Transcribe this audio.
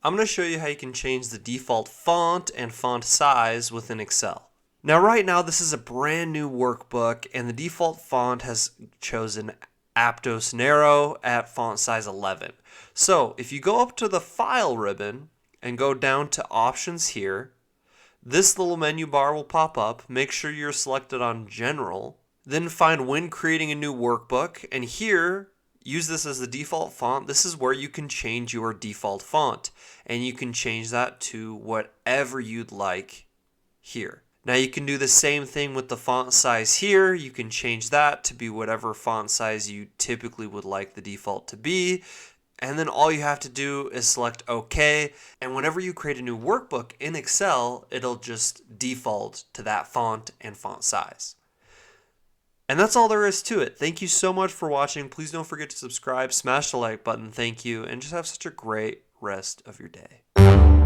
I'm going to show you how you can change the default font and font size within Excel. Now right now this is a brand new workbook and the default font has chosen Aptos Narrow at font size 11. So if you go up to the File ribbon and go down to Options here, this little menu bar will pop up. Make sure you're selected on General. Then find When Creating a New Workbook, and here use this as the default font. This is where you can change your default font, and you can change that to whatever you'd like here. Now you can do the same thing with the font size here. You can change that to be whatever font size you typically would like the default to be. And then all you have to do is select OK. And whenever you create a new workbook in Excel, it'll just default to that font and font size. And that's all there is to it. Thank you so much for watching. Please don't forget to subscribe, smash the like button. Thank you, and just have such a great rest of your day.